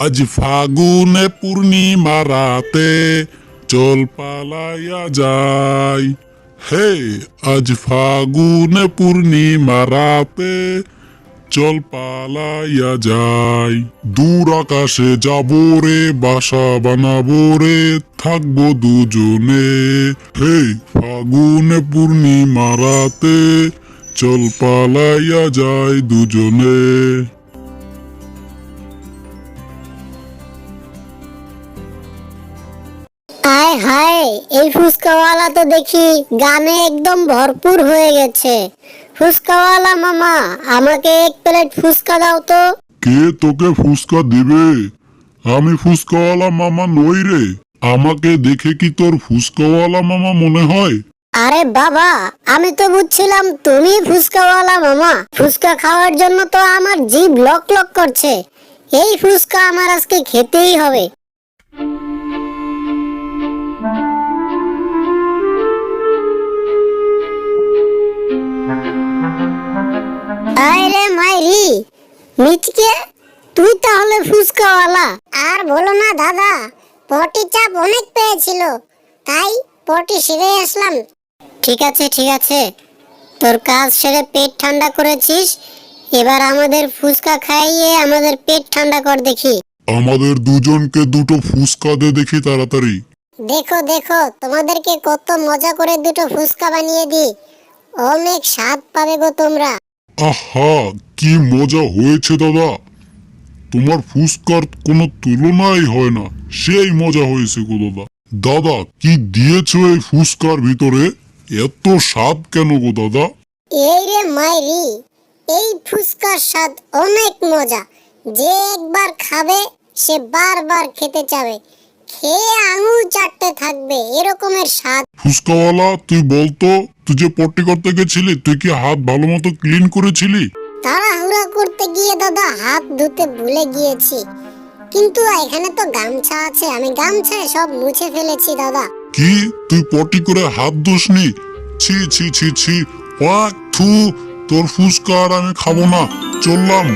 আজ ফাগুনে পূর্ণিমা রাতে চল পালাইয়া যাই। হে আজ ফাগুনে পূর্ণিমা রাতে চল পালাইয়া যাই। দূর আকাশে যাবো রে, বাসা বানাবো রে, থাকবো দুজনে। হে ফাগুনে পূর্ণিমা রাতে চল পালাইয়া যাই দুজনে। আয় হায়, এই ফুচকাওয়ালা তো দেখি গানে একদম ভরপুর হয়ে গেছে। ফুচকাওয়ালা মামা, আমাকে এক প্লেট ফুচকা দাও তো। কে তোকে ফুসকা দিবে? আমি ফুসকাওয়ালা মামা নই রে। আমাকে দেখে কি তোর ফুসকাওয়ালা মামা মনে হয়? আরে বাবা, আমি তো বুঝছিলাম তুমি ফুচকাওয়ালা মামা। ফুচকা খাওয়ার জন্য তো আমার জিভ লক লক করছে। এই ফুচকা আমার আজকে খেতেই হবে। আরে মাইরি, মিচকে, তুই তাহলে ফুচকাওয়ালা? আর বলো না দাদা, পটি চাপ অনেক পেয়েছিল, তাই পটি সেরে আসলাম। ঠিক আছে ঠিক আছে, তোর কাজ সেরে পেট ঠান্ডা করেছিস, এবার আমাদের ফুচকা খাইয়ে আমাদের পেট ঠান্ডা কর দেখি। আমাদের দুজনকে দুটো ফুসকা দে দেখি তাড়াতাড়ি। দেখো দেখো, তোমাদেরকে কত মজা করে দুটো ফুচকা বানিয়ে দিই, অনেক স্বাদ পাবে গো তোমরা। আহা, কি মজা হয়েছে দাদা। তোমার ফুসকার কোনো তুলনাই হয় না, সেই মজা হয়েছে গো দাদা। দাদা, কি দিয়েছো এই ফুসকার ভিতরে? এত স্বাদ কেন গো দাদা? এই রে মাইরি, এই ফুচকার স্বাদ অনেক মজা। যে একবার খাবে সে বারবার খেতে চাবে, খেয়ে আঙুল চাটতে থাকবে, এরকমের স্বাদ। ফুসকাওয়ালা, তুই বলতো, তুই যে পট্টি করতে গেছিলি, তুই কি হাত ভালো মতো ক্লিন করেছিলি? তাড়াহুড়া করতে গিয়ে দাদা হাত ধুতে ভুলে গিয়েছি, কিন্তু এখানে তো গামছা আছে, আমি গামছায় সব মুছে ফেলেছি দাদা। কি, তুই পটি করে হাত ধুসনি? ছি ছি ছি ছি, ওয়াক থু, তোর ফুসকা আর আমি খাবো না, চললাম।